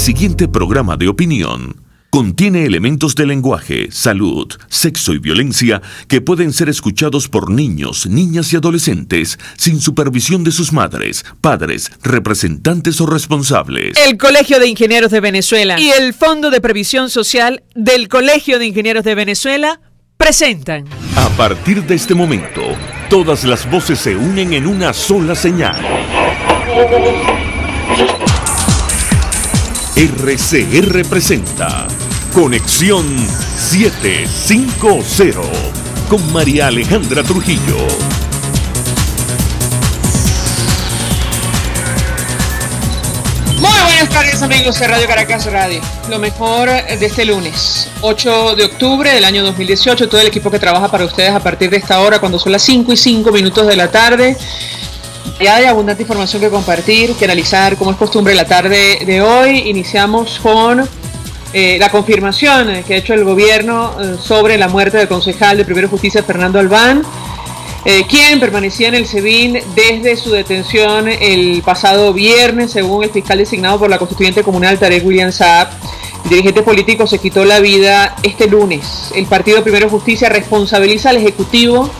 siguiente programa de opinión contiene elementos de lenguaje, salud, sexo y violencia que pueden ser escuchados por niños, niñas y adolescentes sin supervisión de sus madres, padres, representantes o responsables. El Colegio de Ingenieros de Venezuela y el Fondo de Previsión Social del Colegio de Ingenieros de Venezuela presentan. A partir de este momento, todas las voces se unen en una sola señal. RCR presenta Conexión 750 con María Alejandra Trujillo. Muy buenas tardes, amigos de Radio Caracas Radio. Lo mejor de este lunes, 8 de octubre del año 2018. Todo el equipo que trabaja para ustedes a partir de esta hora, cuando son las 5:05 de la tarde. Ya hay abundante información que compartir, que analizar, como es costumbre la tarde de hoy. Iniciamos con la confirmación que ha hecho el gobierno sobre la muerte del concejal de Primero Justicia, Fernando Albán, quien permanecía en el SEBIN desde su detención el pasado viernes, según el fiscal designado por la constituyente comunal Tarek William Saab. El dirigente político se quitó la vida este lunes. El partido Primero Justicia responsabiliza al Ejecutivo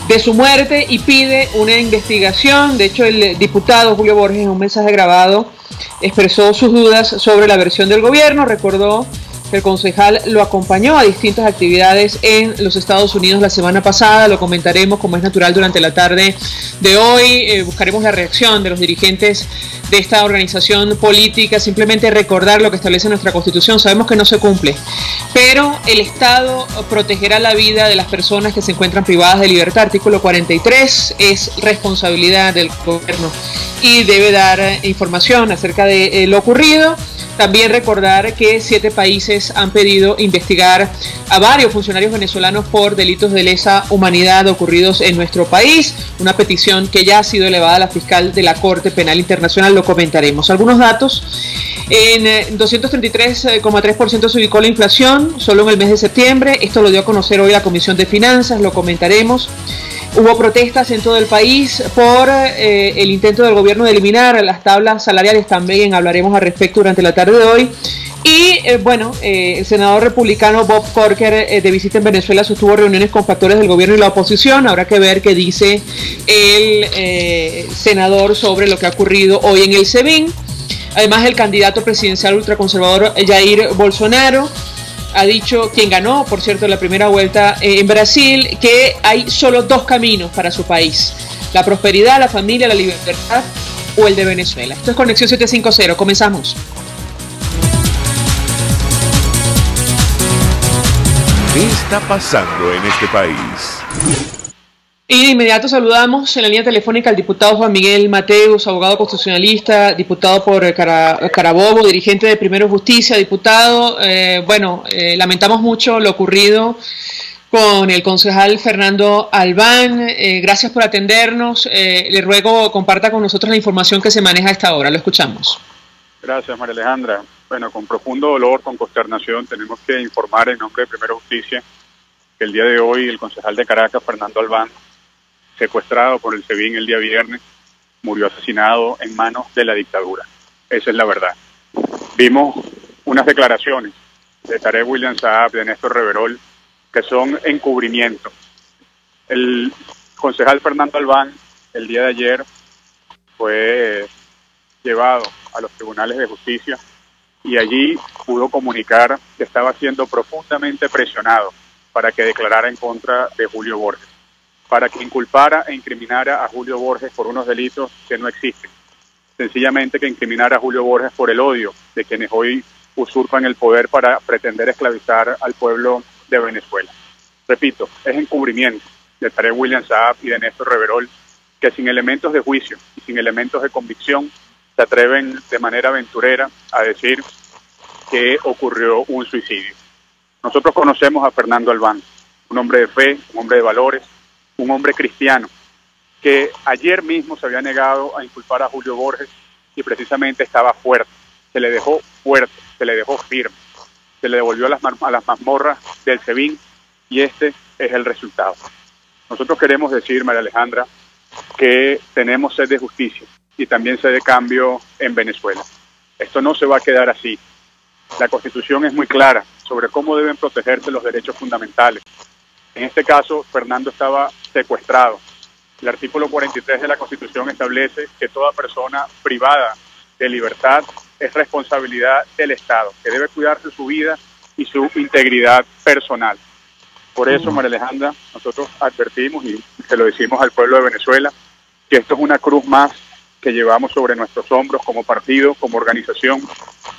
de su muerte y pide una investigación. De hecho, el diputado Julio Borges, en un mensaje grabado, expresó sus dudas sobre la versión del gobierno. Recordó que el concejal lo acompañó a distintas actividades en los Estados Unidos la semana pasada. Lo comentaremos, como es natural, durante la tarde de hoy. Buscaremos la reacción de los dirigentes de esta organización política. Simplemente recordar lo que establece nuestra Constitución. Sabemos que no se cumple, pero el Estado protegerá la vida de las personas que se encuentran privadas de libertad. Artículo 43, es responsabilidad del gobierno y debe dar información acerca de lo ocurrido. También recordar que 7 países han pedido investigar a varios funcionarios venezolanos por delitos de lesa humanidad ocurridos en nuestro país. Una petición que ya ha sido elevada a la fiscal de la Corte Penal Internacional. Lo comentaremos. Algunos datos. En 233,3% se ubicó la inflación solo en el mes de septiembre. Esto lo dio a conocer hoy la Comisión de Finanzas. Lo comentaremos. Hubo protestas en todo el país por el intento del gobierno de eliminar las tablas salariales. También hablaremos al respecto durante la tarde de hoy. Y el senador republicano Bob Corker, de visita en Venezuela, sostuvo reuniones con factores del gobierno y la oposición. Habrá que ver qué dice el senador sobre lo que ha ocurrido hoy en el SEBIN. Además, el candidato presidencial ultraconservador Jair Bolsonaro ha dicho, quien ganó, por cierto, la primera vuelta en Brasil, que hay solo 2 caminos para su país: la prosperidad, la familia, la libertad o el de Venezuela. Esto es Conexión 750. Comenzamos. ¿Qué está pasando en este país? Y de inmediato saludamos en la línea telefónica al diputado Juan Miguel Mateus, abogado constitucionalista, diputado por Carabobo, dirigente de Primero Justicia. Diputado, lamentamos mucho lo ocurrido con el concejal Fernando Albán. Gracias por atendernos. Le ruego comparta con nosotros la información que se maneja a esta hora. Lo escuchamos. Gracias, María Alejandra. Bueno, con profundo dolor, con consternación, tenemos que informar en nombre de Primero Justicia que el día de hoy el concejal de Caracas, Fernando Albán, secuestrado por el SEBIN el día viernes, murió asesinado en manos de la dictadura. Esa es la verdad. Vimos unas declaraciones de Tarek William Saab, de Néstor Reverol, que son encubrimiento. El concejal Fernando Albán, el día de ayer, fue llevado a los tribunales de justicia y allí pudo comunicar que estaba siendo profundamente presionado para que declarara en contra de Julio Borges, para que inculpara e incriminara a Julio Borges por unos delitos que no existen. Sencillamente que incriminara a Julio Borges por el odio de quienes hoy usurpan el poder para pretender esclavizar al pueblo de Venezuela. Repito, es encubrimiento de Tarek William Saab y de Néstor Reverol, que sin elementos de juicio y sin elementos de convicción se atreven de manera aventurera a decir que ocurrió un suicidio. Nosotros conocemos a Fernando Albán, un hombre de fe, un hombre de valores, un hombre cristiano, que ayer mismo se había negado a inculpar a Julio Borges y precisamente estaba fuerte. Se le dejó fuerte, se le dejó firme, se le devolvió a las mazmorras del SEBIN y este es el resultado. Nosotros queremos decir, María Alejandra, que tenemos sed de justicia y también sed de cambio en Venezuela. Esto no se va a quedar así. La Constitución es muy clara sobre cómo deben protegerse los derechos fundamentales. En este caso, Fernando estaba secuestrado. El artículo 43 de la Constitución establece que toda persona privada de libertad es responsabilidad del Estado, que debe cuidarse su vida y su integridad personal. Por eso, María Alejandra, nosotros advertimos y se lo decimos al pueblo de Venezuela, que esto es una cruz más que llevamos sobre nuestros hombros como partido, como organización,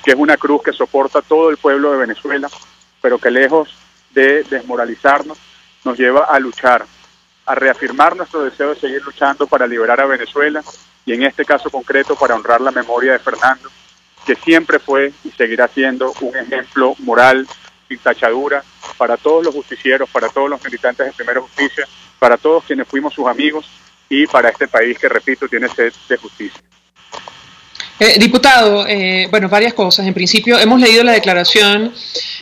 que es una cruz que soporta todo el pueblo de Venezuela, pero que lejos de desmoralizarnos, nos lleva a luchar, a reafirmar nuestro deseo de seguir luchando para liberar a Venezuela y en este caso concreto para honrar la memoria de Fernando, que siempre fue y seguirá siendo un ejemplo moral, sin tachadura, para todos los justicieros, para todos los militantes de Primera Justicia, para todos quienes fuimos sus amigos y para este país que, repito, tiene sed de justicia. Diputado, bueno, varias cosas. En principio, hemos leído la declaración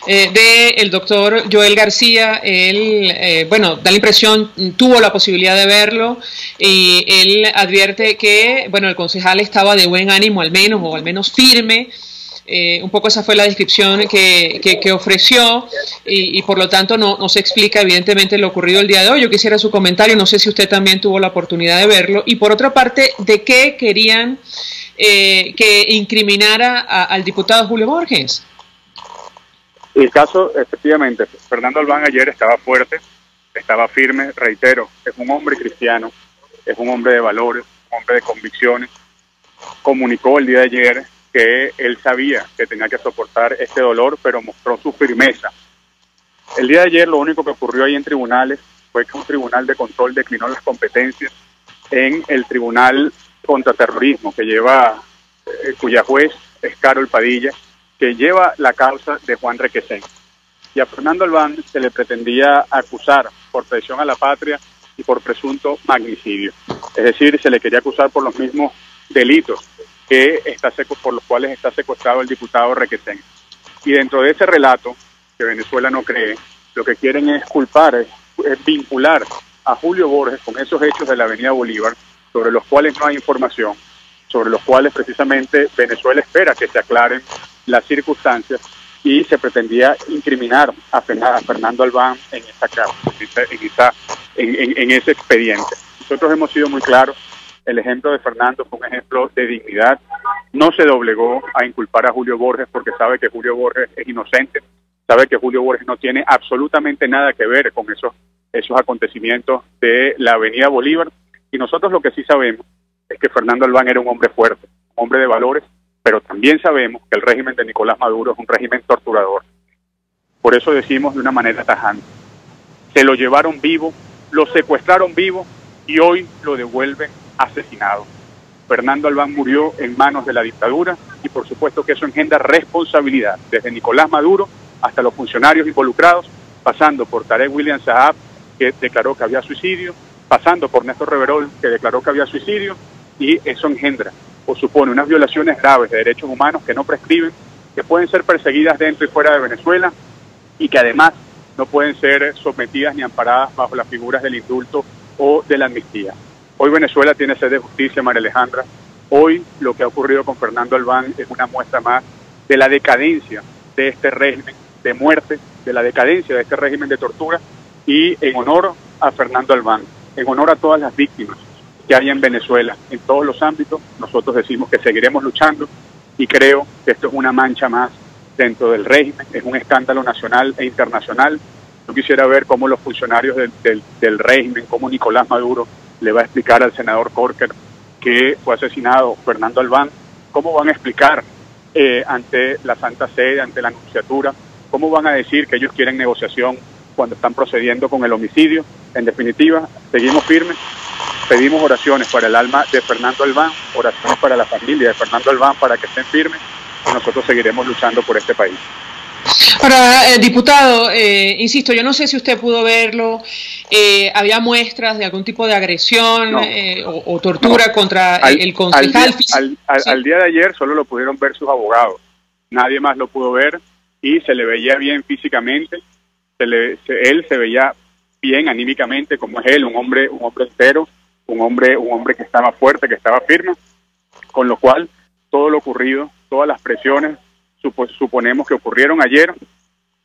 del doctor Joel García. Él, bueno, da la impresión, tuvo la posibilidad de verlo y él advierte que, bueno, el concejal estaba de buen ánimo al menos, o al menos firme. Un poco esa fue la descripción que ofreció y por lo tanto no se explica evidentemente lo ocurrido el día de hoy. Yo quisiera su comentario, no sé si usted también tuvo la oportunidad de verlo. Y por otra parte, ¿de qué querían que incriminara al diputado Julio Borges? El caso, efectivamente, Fernando Albán ayer estaba fuerte, estaba firme, reitero, es un hombre cristiano, es un hombre de valores, un hombre de convicciones. Comunicó el día de ayer que él sabía que tenía que soportar este dolor, pero mostró su firmeza. El día de ayer lo único que ocurrió ahí en tribunales fue que un tribunal de control declinó las competencias en el tribunal contra terrorismo que lleva, cuya juez es Carol Padilla, que lleva la causa de Juan Requesén. Y a Fernando Albán se le pretendía acusar por traición a la patria y por presunto magnicidio. Es decir, se le quería acusar por los mismos delitos que por los cuales está secuestrado el diputado Requesén. Y dentro de ese relato, que Venezuela no cree, lo que quieren es culpar, es vincular a Julio Borges con esos hechos de la Avenida Bolívar, sobre los cuales no hay información, sobre los cuales precisamente Venezuela espera que se aclaren las circunstancias, y se pretendía incriminar a Fernando Albán en esta causa, en ese expediente. Nosotros hemos sido muy claros. El ejemplo de Fernando fue un ejemplo de dignidad. No se doblegó a inculpar a Julio Borges porque sabe que Julio Borges es inocente, sabe que Julio Borges no tiene absolutamente nada que ver con esos acontecimientos de la Avenida Bolívar. Y nosotros lo que sí sabemos es que Fernando Albán era un hombre fuerte, un hombre de valores, pero también sabemos que el régimen de Nicolás Maduro es un régimen torturador. Por eso decimos de una manera tajante: se lo llevaron vivo, lo secuestraron vivo y hoy lo devuelven asesinado. Fernando Albán murió en manos de la dictadura y por supuesto que eso engendra responsabilidad, desde Nicolás Maduro hasta los funcionarios involucrados, pasando por Tarek William Saab, que declaró que había suicidio, pasando por Néstor Reverol, que declaró que había suicidio, y eso engendra o supone unas violaciones graves de derechos humanos que no prescriben, que pueden ser perseguidas dentro y fuera de Venezuela y que además no pueden ser sometidas ni amparadas bajo las figuras del indulto o de la amnistía. Hoy Venezuela tiene sed de justicia, María Alejandra. Hoy lo que ha ocurrido con Fernando Albán es una muestra más de la decadencia de este régimen de muerte, de la decadencia de este régimen de tortura, y en honor a Fernando Albán, en honor a todas las víctimas que hay en Venezuela, en todos los ámbitos, nosotros decimos que seguiremos luchando, y creo que esto es una mancha más dentro del régimen, es un escándalo nacional e internacional. Yo quisiera ver cómo los funcionarios del régimen, como Nicolás Maduro, le va a explicar al senador Corker que fue asesinado Fernando Albán, cómo van a explicar ante la Santa Sede, ante la Nunciatura, cómo van a decir que ellos quieren negociación cuando están procediendo con el homicidio. En definitiva, seguimos firmes, pedimos oraciones para el alma de Fernando Albán, oraciones para la familia de Fernando Albán para que estén firmes, y nosotros seguiremos luchando por este país. Ahora, diputado, insisto, yo no sé si usted pudo verlo, había muestras de algún tipo de agresión o tortura contra el concejal. Al día de ayer solo lo pudieron ver sus abogados, nadie más lo pudo ver, y se le veía bien físicamente, él se veía bien anímicamente, como es él, un hombre entero, un hombre que estaba fuerte, que estaba firme, con lo cual todo lo ocurrido todas las presiones suponemos que ocurrieron ayer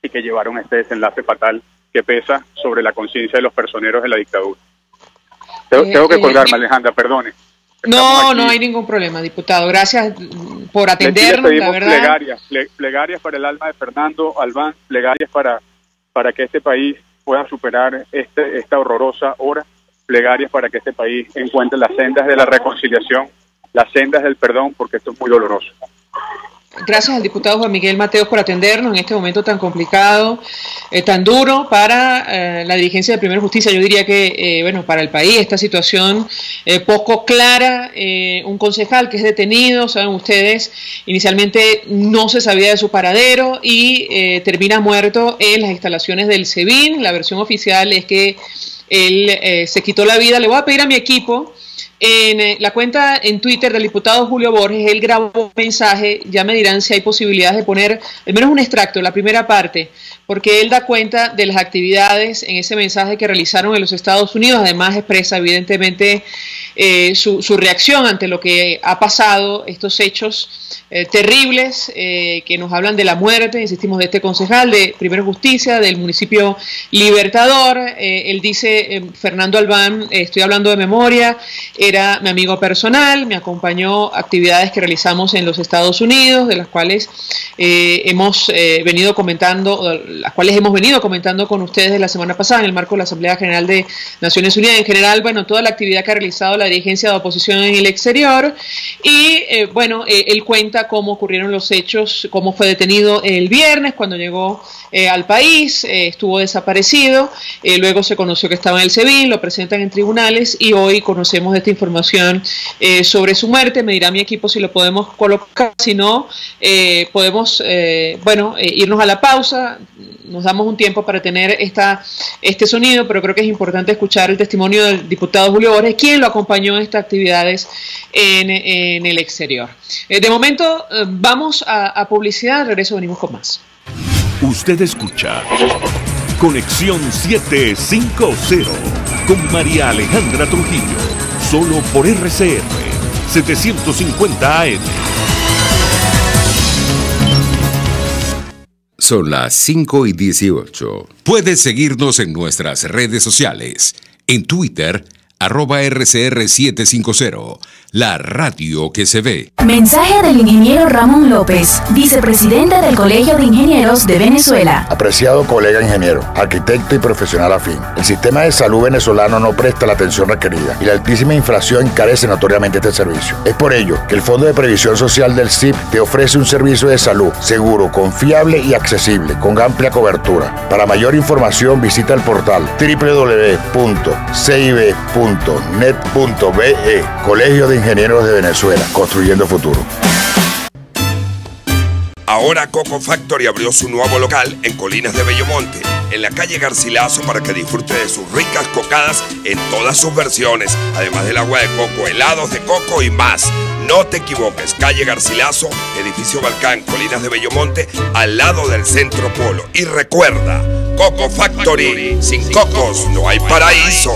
y que llevaron a este desenlace fatal que pesa sobre la conciencia de los personeros de la dictadura. Tengo que colgarme, Alejandra, perdone. No hay ningún problema, diputado. Gracias por atendernos, la verdad. Plegarias para el alma de Fernando Albán, plegarias para que este país pueda superar esta horrorosa hora, plegarias para que este país encuentre las sendas de la reconciliación, las sendas del perdón, porque esto es muy doloroso. Gracias al diputado Juan Miguel Mateos por atendernos en este momento tan complicado, tan duro para la dirigencia de Primera Justicia. Yo diría que, para el país, esta situación poco clara, un concejal que es detenido, saben ustedes, inicialmente no se sabía de su paradero y termina muerto en las instalaciones del SEBIN. La versión oficial es que él se quitó la vida. Le voy a pedir a mi equipo. En la cuenta en Twitter del diputado Julio Borges, él grabó un mensaje, ya me dirán si hay posibilidades de poner al menos un extracto, la primera parte, porque él da cuenta de las actividades en ese mensaje que realizaron en los Estados Unidos. Además expresa evidentemente su reacción ante lo que ha pasado, estos hechos terribles que nos hablan de la muerte, insistimos, de este concejal de Primera Justicia, del municipio Libertador. Él dice, Fernando Albán, estoy hablando de memoria, era mi amigo personal, me acompañó a actividades que realizamos en los Estados Unidos, de las cuales hemos venido comentando con ustedes la semana pasada en el marco de la Asamblea General de Naciones Unidas. En general, toda la actividad que ha realizado la dirigencia de oposición en el exterior y, él cuenta cómo ocurrieron los hechos, cómo fue detenido el viernes cuando llegó al país, estuvo desaparecido, luego se conoció que estaba en el SEBIN, lo presentan en tribunales y hoy conocemos esta información sobre su muerte. Me dirá mi equipo si lo podemos colocar, si no, podemos irnos a la pausa, nos damos un tiempo para tener este sonido, pero creo que es importante escuchar el testimonio del diputado Julio Borges, quien lo acompañó en estas actividades en el exterior. De momento vamos a publicidad, regreso, venimos con más. Usted escucha Conexión 750 con María Alejandra Trujillo, solo por RCR 750 AM. Son las 5:18. Puedes seguirnos en nuestras redes sociales. En Twitter, @RCR750, la radio que se ve. Mensaje del ingeniero Ramón López, vicepresidente del Colegio de Ingenieros de Venezuela. Apreciado colega ingeniero, arquitecto y profesional afín, el sistema de salud venezolano no presta la atención requerida y la altísima inflación encarece notoriamente este servicio. Es por ello que el Fondo de Previsión Social del CIP te ofrece un servicio de salud seguro, confiable y accesible, con amplia cobertura. Para mayor información visita el portal www.cib.net.be. Colegio de Ingenieros de Venezuela, construyendo futuro. Ahora Coco Factory abrió su nuevo local en Colinas de Bellomonte, en la calle Garcilaso, para que disfrute de sus ricas cocadas en todas sus versiones, además del agua de coco, helados de coco y más. No te equivoques, calle Garcilaso, edificio Balcán, Colinas de Bellomonte, al lado del Centro Polo. Y recuerda, Coco Factory, sin cocos no hay paraíso.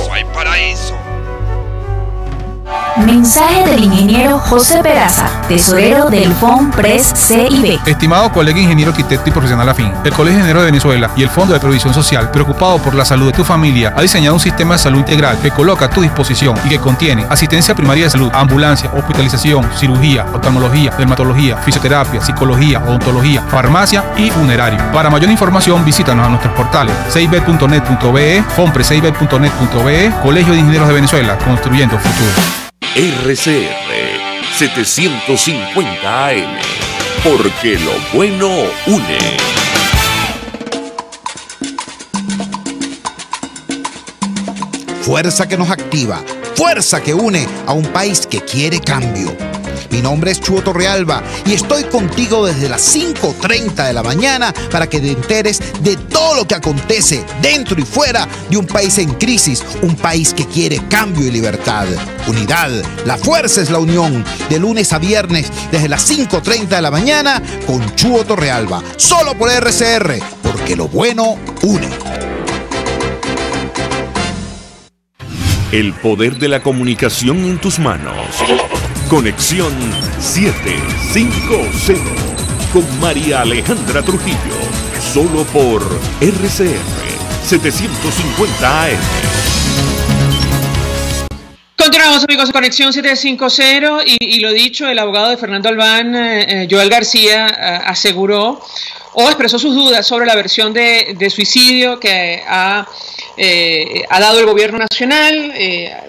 Mensaje del ingeniero José Peraza, tesorero del FONPRES CIB. Estimado colega ingeniero, arquitecto y profesional afín, el Colegio de Ingenieros de Venezuela y el Fondo de Previsión Social, preocupado por la salud de tu familia, ha diseñado un sistema de salud integral que coloca a tu disposición y que contiene asistencia primaria de salud, ambulancia, hospitalización, cirugía, oftalmología, dermatología, fisioterapia, psicología, odontología, farmacia y funerario. Para mayor información, visítanos a nuestros portales cib.net.be, fonprescib.net.be, Colegio de Ingenieros de Venezuela, construyendo futuro. RCR 750 AM, porque lo bueno une. Fuerza que nos activa, fuerza que une a un país que quiere cambio. Mi nombre es Chuo Torrealba y estoy contigo desde las 5:30 de la mañana para que te enteres de todo lo que acontece dentro y fuera de un país en crisis, un país que quiere cambio y libertad. Unidad, la fuerza es la unión, de lunes a viernes desde las 5:30 de la mañana con Chuo Torrealba, solo por RCR, porque lo bueno une. El poder de la comunicación en tus manos. Conexión 750 con María Alejandra Trujillo, solo por RCR 750 AM. Continuamos, amigos, de Conexión 750 y lo dicho, el abogado de Fernando Albán, Joel García, aseguró o expresó sus dudas sobre la versión de suicidio que ha dado el gobierno nacional.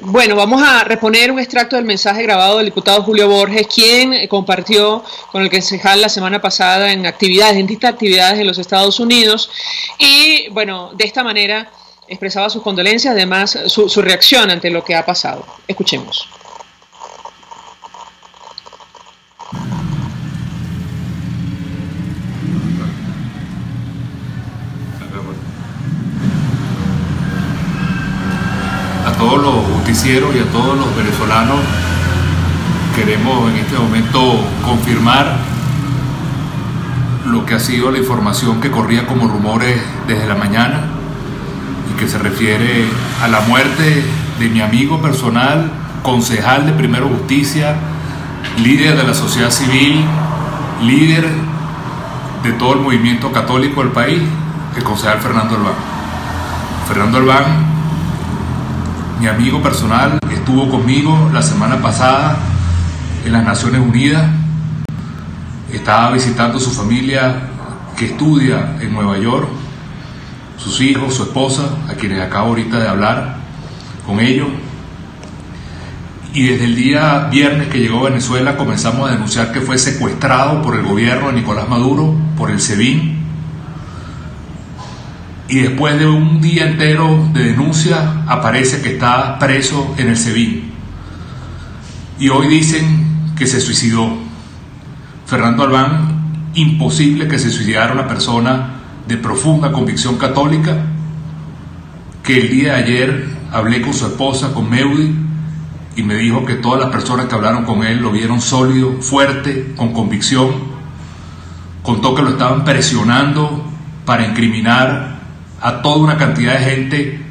Bueno, vamos a reponer un extracto del mensaje grabado del diputado Julio Borges, quien compartió con el concejal la semana pasada en distintas actividades en los Estados Unidos, y bueno, de esta manera expresaba sus condolencias, además su reacción ante lo que ha pasado. Escuchemos. A todos los justicieros y a todos los venezolanos queremos en este momento confirmar lo que ha sido la información que corría como rumores desde la mañana y que se refiere a la muerte de mi amigo personal, concejal de Primero Justicia, líder de la sociedad civil, líder de todo el movimiento católico del país, el concejal Fernando Albán. Fernando Albán, mi amigo personal, estuvo conmigo la semana pasada en las Naciones Unidas. Estaba visitando su familia que estudia en Nueva York, sus hijos, su esposa, a quienes acabo ahorita de hablar con ellos. Y desde el día viernes que llegó a Venezuela comenzamos a denunciar que fue secuestrado por el gobierno de Nicolás Maduro, por el SEBIN. Y después de un día entero de denuncia aparece que está preso en el SEBIN. Y hoy dicen que se suicidó. Fernando Albán, imposible que se suicidara una persona de profunda convicción católica, que el día de ayer hablé con su esposa, con Meudi, y me dijo que todas las personas que hablaron con él lo vieron sólido, fuerte, con convicción. Contó que lo estaban presionando para incriminar a toda una cantidad de gente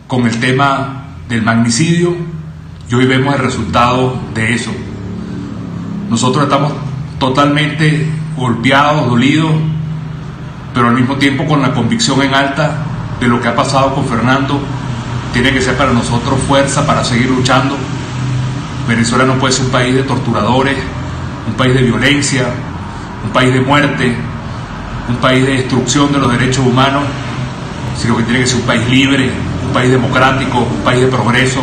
con el tema del magnicidio, y hoy vemos el resultado de eso. Nosotros estamos totalmente golpeados, dolidos, pero al mismo tiempo con la convicción en alta de lo que ha pasado con Fernando. Tiene que ser para nosotros fuerza para seguir luchando. Venezuela no puede ser un país de torturadores, un país de violencia, un país de muerte, un país de destrucción de los derechos humanos, sino que tiene que ser un país libre, un país democrático, un país de progreso,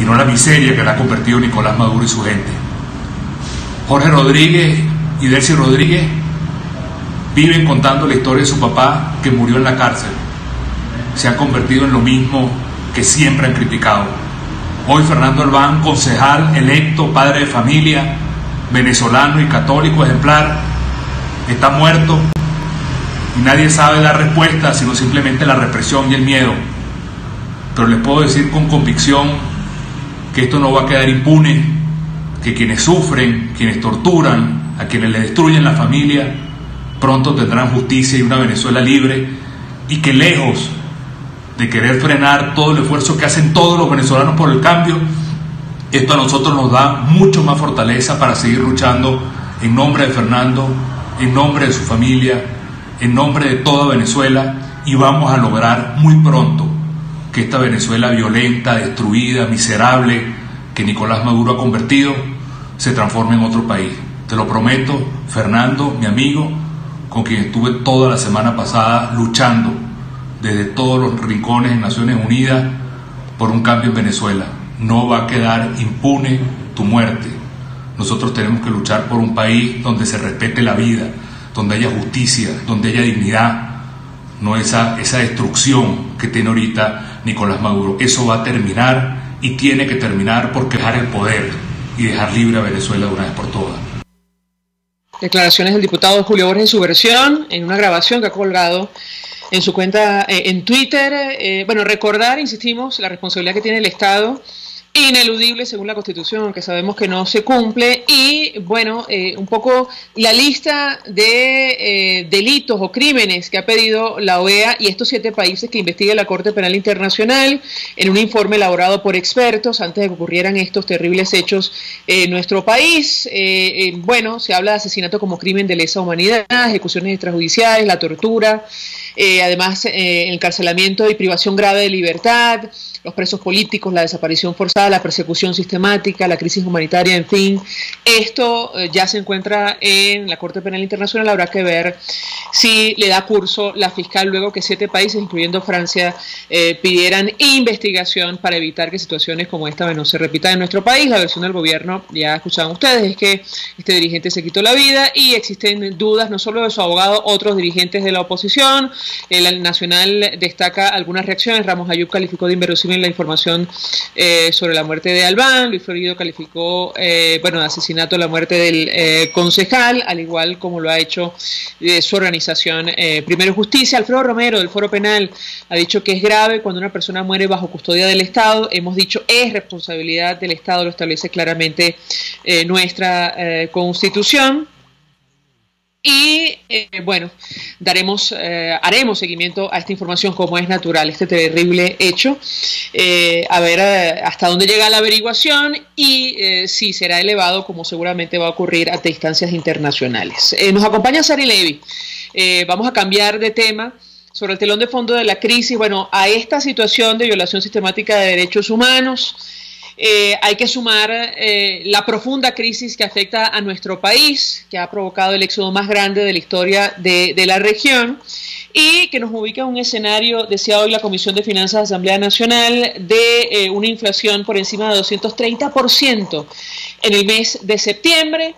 y no la miseria que la ha convertido Nicolás Maduro y su gente. Jorge Rodríguez y Delcy Rodríguez viven contando la historia de su papá que murió en la cárcel. Se han convertido en lo mismo que siempre han criticado. Hoy Fernando Albán, concejal electo, padre de familia, venezolano y católico ejemplar, está muerto y nadie sabe dar respuesta sino simplemente la represión y el miedo. Pero les puedo decir con convicción que esto no va a quedar impune, que quienes sufren, quienes torturan, a quienes les destruyen la familia, pronto tendrán justicia y una Venezuela libre, y que lejos de querer frenar todo el esfuerzo que hacen todos los venezolanos por el cambio, esto a nosotros nos da mucho más fortaleza para seguir luchando en nombre de Fernando, en nombre de su familia, en nombre de toda Venezuela, y vamos a lograr muy pronto que esta Venezuela violenta, destruida, miserable, que Nicolás Maduro ha convertido, se transforme en otro país. Te lo prometo, Fernando, mi amigo, con quien estuve toda la semana pasada luchando desde todos los rincones en Naciones Unidas por un cambio en Venezuela. No va a quedar impune tu muerte. Nosotros tenemos que luchar por un país donde se respete la vida, donde haya justicia, donde haya dignidad, no esa destrucción que tiene ahorita Nicolás Maduro. Eso va a terminar y tiene que terminar porque dejar el poder y dejar libre a Venezuela de una vez por todas. Declaraciones del diputado Julio Borges en su versión, en una grabación que ha colgado en su cuenta en Twitter. Bueno, recordar, insistimos, la responsabilidad que tiene el Estado ineludible según la Constitución, que sabemos que no se cumple, y bueno, un poco la lista de delitos o crímenes que ha pedido la OEA y estos 7 países que investiga la Corte Penal Internacional en un informe elaborado por expertos antes de que ocurrieran estos terribles hechos en nuestro país. Bueno, se habla de asesinato como crimen de lesa humanidad, ejecuciones extrajudiciales, la tortura, además encarcelamiento y privación grave de libertad, los presos políticos, la desaparición forzada, la persecución sistemática, la crisis humanitaria, en fin. Esto ya se encuentra en la Corte Penal Internacional. Habrá que ver si le da curso la fiscal luego que 7 países, incluyendo Francia, pidieran investigación para evitar que situaciones como esta no se repitan en nuestro país. La versión del gobierno, ya escuchaban ustedes, es que este dirigente se quitó la vida y existen dudas no solo de su abogado, otros dirigentes de la oposición. El Nacional destaca algunas reacciones. Ramos Ayub calificó de inverosímil la información sobre la muerte de Albán. Luis Florido calificó de asesinato la muerte del concejal, al igual como lo ha hecho su organización Primero Justicia. Alfredo Romero del Foro Penal ha dicho que es grave cuando una persona muere bajo custodia del Estado. Hemos dicho es responsabilidad del Estado, lo establece claramente nuestra Constitución. Y bueno, haremos seguimiento a esta información como es natural, este terrible hecho, a ver hasta dónde llega la averiguación y si será elevado, como seguramente va a ocurrir, ante instancias internacionales. Nos acompaña Sari Levy. Vamos a cambiar de tema. Sobre el telón de fondo de la crisis, bueno, a esta situación de violación sistemática de derechos humanos, hay que sumar la profunda crisis que afecta a nuestro país, que ha provocado el éxodo más grande de la historia de la región y que nos ubica en un escenario, decía hoy la Comisión de Finanzas de Asamblea Nacional, de una inflación por encima de 230% en el mes de septiembre.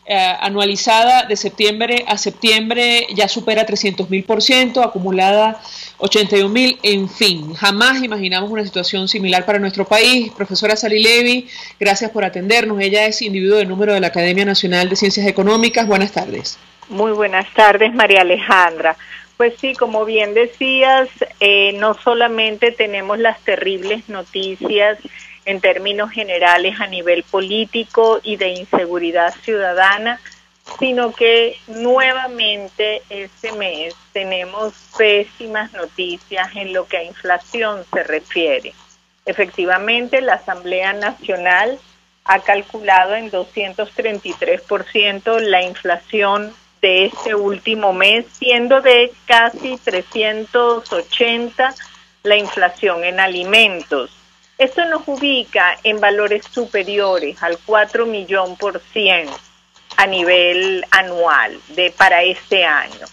Anualizada de septiembre a septiembre ya supera 300.000%, acumulada 81.000, en fin, jamás imaginamos una situación similar para nuestro país. Profesora Sari Levy, gracias por atendernos. Ella es individuo de número de la Academia Nacional de Ciencias Económicas. Buenas tardes. Muy buenas tardes, María Alejandra. Pues sí, como bien decías, no solamente tenemos las terribles noticias en términos generales a nivel político y de inseguridad ciudadana, sino que nuevamente este mes tenemos pésimas noticias en lo que a inflación se refiere. Efectivamente, la Asamblea Nacional ha calculado en 233% la inflación de este último mes, siendo de casi 380 la inflación en alimentos. Esto nos ubica en valores superiores al 4.000.000% a nivel anual para este año.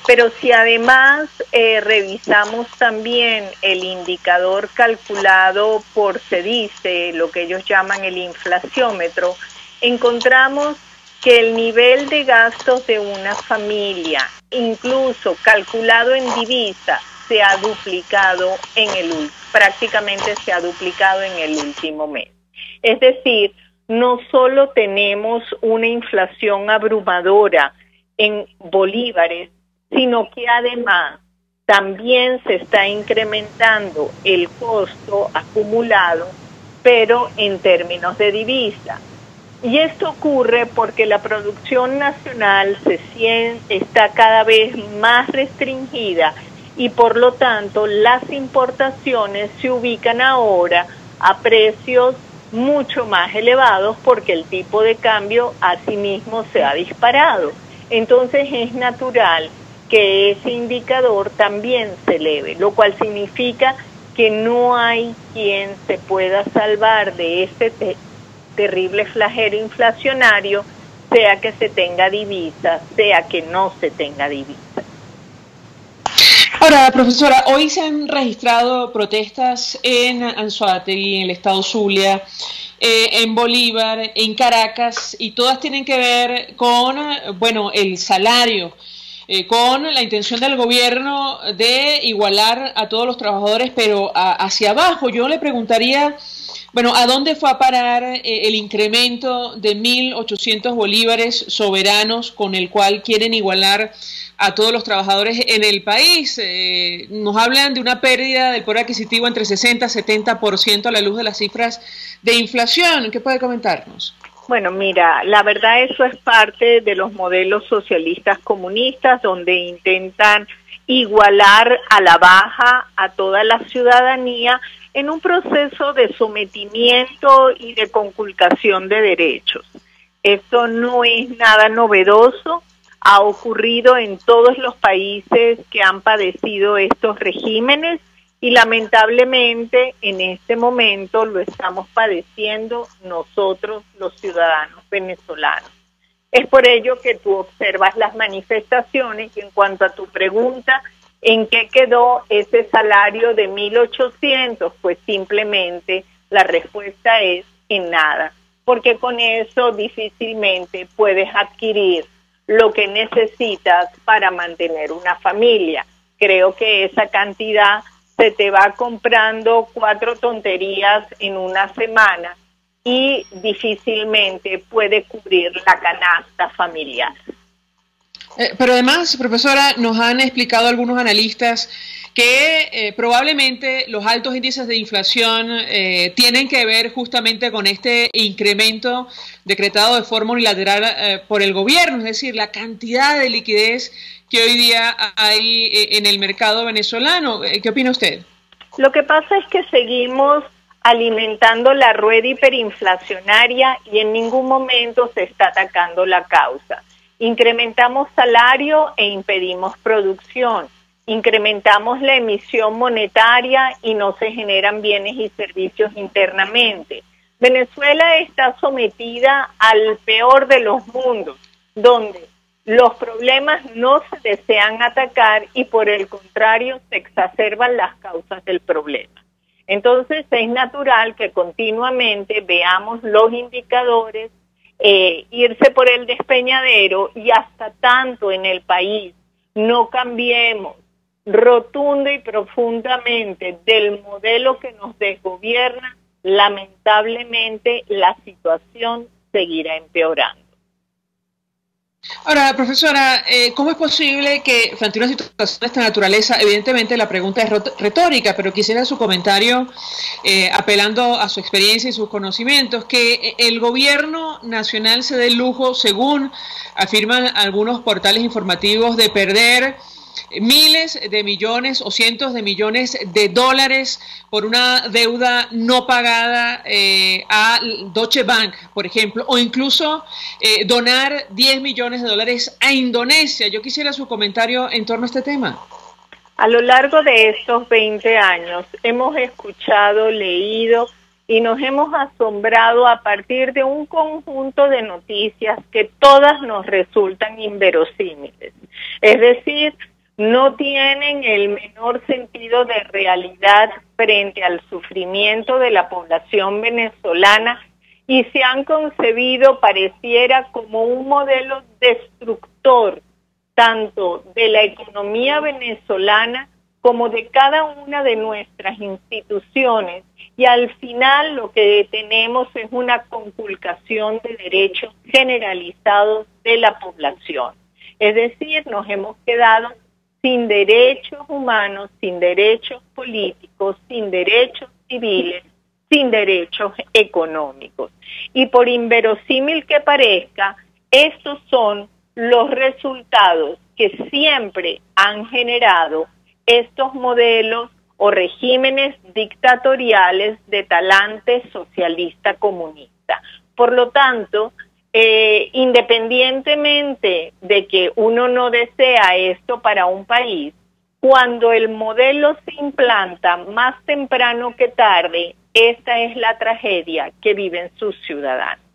Pero si además revisamos también el indicador calculado por CEDICE, lo que ellos llaman el inflaciómetro, encontramos que el nivel de gastos de una familia, incluso calculado en divisa, se ha duplicado prácticamente se ha duplicado en el último mes. Es decir, no solo tenemos una inflación abrumadora en bolívares, sino que además también se está incrementando el costo acumulado, pero en términos de divisa. Y esto ocurre porque la producción nacional está cada vez más restringida y por lo tanto las importaciones se ubican ahora a precios mucho más elevados porque el tipo de cambio asimismo se ha disparado. Entonces es natural que ese indicador también se eleve, lo cual significa que no hay quien se pueda salvar de este terrible flagelo inflacionario, sea que se tenga divisa, sea que no se tenga divisa. Ahora, profesora, hoy se han registrado protestas en Anzoátegui, en el estado Zulia, en Bolívar, en Caracas, y todas tienen que ver con, bueno, el salario, con la intención del gobierno de igualar a todos los trabajadores, pero hacia abajo. Yo le preguntaría Bueno, ¿a dónde fue a parar el incremento de 1.800 bolívares soberanos con el cual quieren igualar a todos los trabajadores en el país? Nos hablan de una pérdida del poder adquisitivo entre 60 y 70% a la luz de las cifras de inflación. ¿Qué puede comentarnos? Bueno, mira, la verdad eso es parte de los modelos socialistas comunistas donde intentan igualar a la baja a toda la ciudadanía en un proceso de sometimiento y de conculcación de derechos. Esto no es nada novedoso, ha ocurrido en todos los países que han padecido estos regímenes y lamentablemente en este momento lo estamos padeciendo nosotros los ciudadanos venezolanos. Es por ello que tú observas las manifestaciones y en cuanto a tu pregunta, ¿en qué quedó ese salario de 1.800? Pues simplemente la respuesta es en nada, porque con eso difícilmente puedes adquirir lo que necesitas para mantener una familia. Creo que esa cantidad se te va comprando 4 tonterías en una semana y difícilmente puede cubrir la canasta familiar. Pero además, profesora, nos han explicado algunos analistas que probablemente los altos índices de inflación tienen que ver justamente con este incremento decretado de forma unilateral por el gobierno, es decir, la cantidad de liquidez que hoy día hay en el mercado venezolano. ¿Qué opina usted? Lo que pasa es que seguimos alimentando la rueda hiperinflacionaria y en ningún momento se está atacando la causa. Incrementamos salario e impedimos producción. Incrementamos la emisión monetaria y no se generan bienes y servicios internamente. Venezuela está sometida al peor de los mundos, donde los problemas no se desean atacar y por el contrario se exacerban las causas del problema. Entonces es natural que continuamente veamos los indicadores irse por el despeñadero y hasta tanto en el país no cambiemos rotunda y profundamente del modelo que nos desgobierna, lamentablemente la situación seguirá empeorando. Ahora, profesora, ¿cómo es posible que frente a una situación de esta naturaleza, evidentemente la pregunta es retórica, pero quisiera su comentario, apelando a su experiencia y sus conocimientos, que el gobierno nacional se dé el lujo, según afirman algunos portales informativos, de perder miles de millones o cientos de millones de dólares por una deuda no pagada a Deutsche Bank, por ejemplo, o incluso donar 10 millones de dólares a Indonesia? Yo quisiera su comentario en torno a este tema. A lo largo de estos 20 años hemos escuchado, leído y nos hemos asombrado a partir de un conjunto de noticias que todas nos resultan inverosímiles. Es decir, no tienen el menor sentido de realidad frente al sufrimiento de la población venezolana y se han concebido, pareciera, como un modelo destructor tanto de la economía venezolana como de cada una de nuestras instituciones, y al final lo que tenemos es una conculcación de derechos generalizados de la población. Es decir, nos hemos quedado sin derechos humanos, sin derechos políticos, sin derechos civiles, sin derechos económicos. Y por inverosímil que parezca, estos son los resultados que siempre han generado estos modelos o regímenes dictatoriales de talante socialista comunista. Por lo tanto, independientemente de que uno no desea esto para un país, cuando el modelo se implanta más temprano que tarde, esta es la tragedia que viven sus ciudadanos.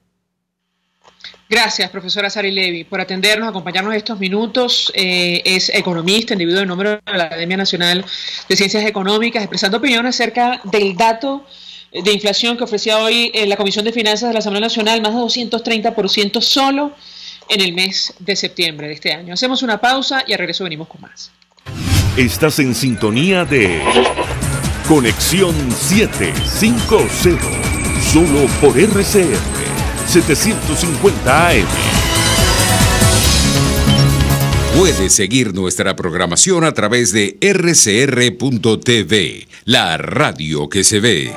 Gracias, profesora Sari Levy, por atendernos, acompañarnos estos minutos. Es economista, individuo de número de la Academia Nacional de Ciencias Económicas, expresando opinión acerca del dato de inflación que ofrecía hoy la Comisión de Finanzas de la Asamblea Nacional, más de 230% solo en el mes de septiembre de este año. Hacemos una pausa y al regreso venimos con más. Estás en sintonía de Conexión 750. solo por RCR 750 AM. Puedes seguir nuestra programación a través de rcr.tv, la radio que se ve.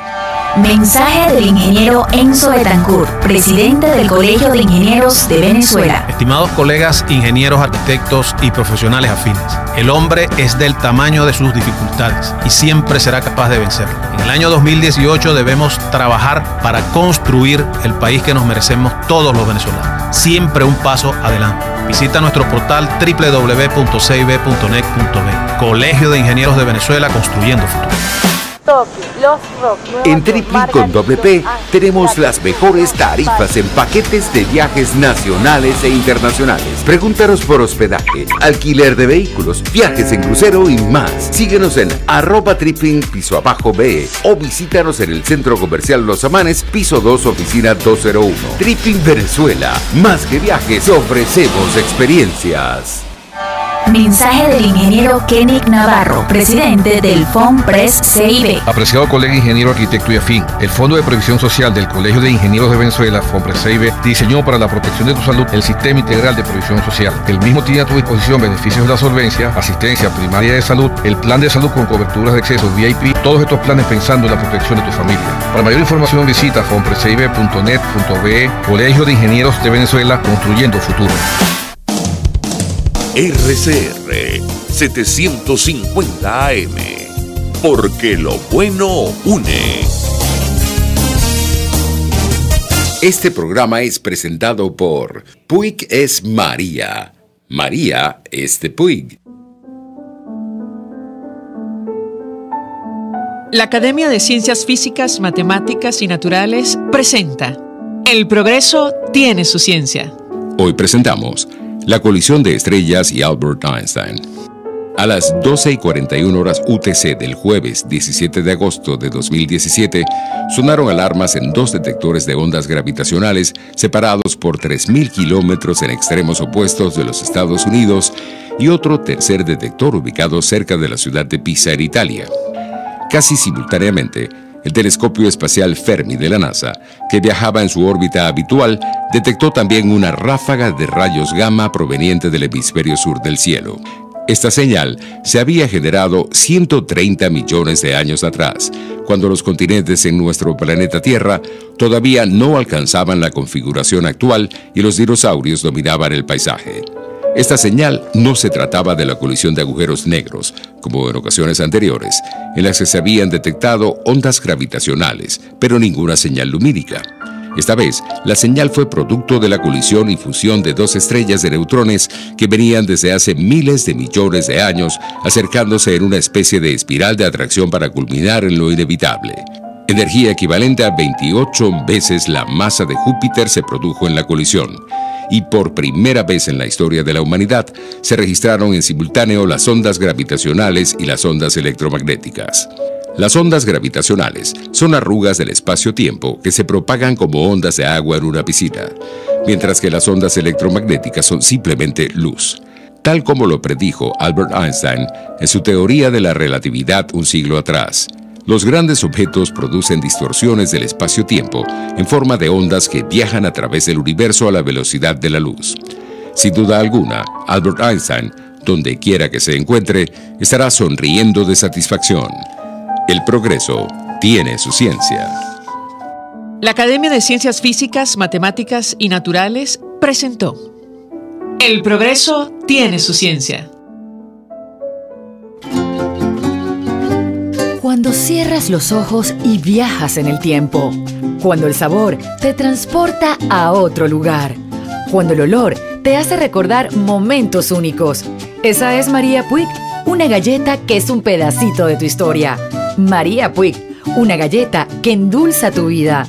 Mensaje del ingeniero Enzo Betancourt, presidente del Colegio de Ingenieros de Venezuela. Estimados colegas, ingenieros, arquitectos y profesionales afines, el hombre es del tamaño de sus dificultades y siempre será capaz de vencerlo. En el año 2018 debemos trabajar para construir el país que nos merecemos todos los venezolanos. Siempre un paso adelante. Visita nuestro portal www.cib.net.be. Colegio de Ingenieros de Venezuela, construyendo futuro. En Tripling con doble P tenemos las mejores tarifas en paquetes de viajes nacionales e internacionales. Pregúntanos por hospedaje, alquiler de vehículos, viajes en crucero y más. Síguenos en @Tripling_BE o visítanos en el Centro Comercial Los Amanes, piso 2, oficina 201. Tripling Venezuela. Más que viajes, ofrecemos experiencias. Mensaje del ingeniero Kenick Navarro, presidente del FOMPRES CIB. Apreciado colega ingeniero, arquitecto y afín, el Fondo de Previsión Social del Colegio de Ingenieros de Venezuela, FOMPRES CIB, diseñó para la protección de tu salud el Sistema Integral de Previsión Social. El mismo tiene a tu disposición beneficios de la solvencia, asistencia primaria de salud, el plan de salud con coberturas de acceso VIP, todos estos planes pensando en la protección de tu familia. Para mayor información visita fomprescib.net.be, Colegio de Ingenieros de Venezuela, construyendo futuro. RCR 750 AM, porque lo bueno une. Este programa es presentado por Puig es María. María es de Puig. La Academia de Ciencias Físicas, Matemáticas y Naturales presenta El progreso tiene su ciencia. Hoy presentamos la colisión de estrellas y Albert Einstein. A las 12:41 UTC del jueves 17 de agosto de 2017, sonaron alarmas en dos detectores de ondas gravitacionales separados por 3.000 kilómetros en extremos opuestos de los Estados Unidos y otro tercer detector ubicado cerca de la ciudad de Pisa, en Italia. Casi simultáneamente, el telescopio espacial Fermi de la NASA, que viajaba en su órbita habitual, detectó también una ráfaga de rayos gamma proveniente del hemisferio sur del cielo. Esta señal se había generado 130 millones de años atrás, cuando los continentes en nuestro planeta Tierra todavía no alcanzaban la configuración actual y los dinosaurios dominaban el paisaje. Esta señal no se trataba de la colisión de agujeros negros, como en ocasiones anteriores, en las que se habían detectado ondas gravitacionales, pero ninguna señal lumínica. Esta vez, la señal fue producto de la colisión y fusión de dos estrellas de neutrones que venían desde hace miles de millones de años, acercándose en una especie de espiral de atracción para culminar en lo inevitable. Energía equivalente a 28 veces la masa de Júpiter se produjo en la colisión. Y por primera vez en la historia de la humanidad se registraron en simultáneo las ondas gravitacionales y las ondas electromagnéticas. Las ondas gravitacionales son arrugas del espacio-tiempo que se propagan como ondas de agua en una piscina, mientras que las ondas electromagnéticas son simplemente luz, tal como lo predijo Albert Einstein en su teoría de la relatividad un siglo atrás. Los grandes objetos producen distorsiones del espacio-tiempo en forma de ondas que viajan a través del universo a la velocidad de la luz. Sin duda alguna, Albert Einstein, donde quiera que se encuentre, estará sonriendo de satisfacción. El progreso tiene su ciencia. La Academia de Ciencias Físicas, Matemáticas y Naturales presentó El progreso tiene su ciencia. Cuando cierras los ojos y viajas en el tiempo. Cuando el sabor te transporta a otro lugar. Cuando el olor te hace recordar momentos únicos. Esa es María Puig, una galleta que es un pedacito de tu historia. María Puig, una galleta que endulza tu vida.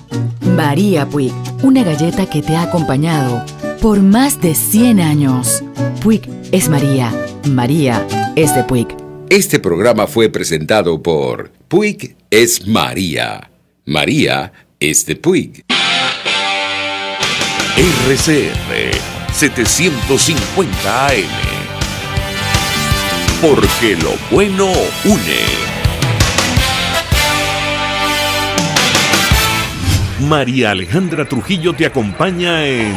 María Puig, una galleta que te ha acompañado por más de 100 años. Puig es María. María es de Puig. Este programa fue presentado por Puig es María. María es de Puig. RCR 750 AM, porque lo bueno une. María Alejandra Trujillo te acompaña en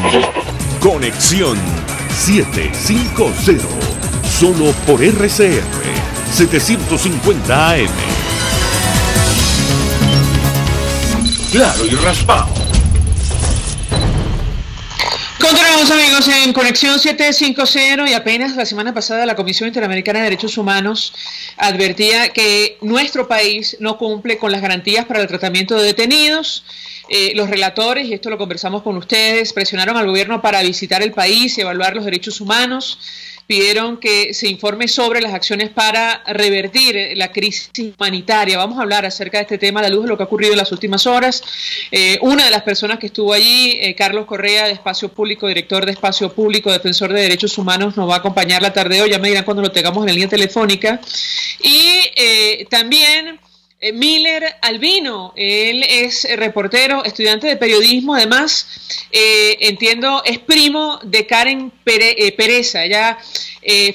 Conexión 750, solo por RCR 750 AM. Claro y raspado. Continuamos, amigos, en Conexión 750, y apenas la semana pasada la Comisión Interamericana de Derechos Humanos advertía que nuestro país no cumple con las garantías para el tratamiento de detenidos. Los relatores, y esto lo conversamos con ustedes, presionaron al gobierno para visitar el país y evaluar los derechos humanos. Pidieron que se informe sobre las acciones para revertir la crisis humanitaria. Vamos a hablar acerca de este tema a la luz de lo que ha ocurrido en las últimas horas. Una de las personas que estuvo allí, Carlos Correa, de Espacio Público, director de Espacio Público, defensor de derechos humanos, nos va a acompañar la tarde de hoy. Ya me dirán cuando lo tengamos en la línea telefónica. Y también Miller Albino, él es reportero, estudiante de periodismo, además entiendo es primo de Karen Pereza. Ella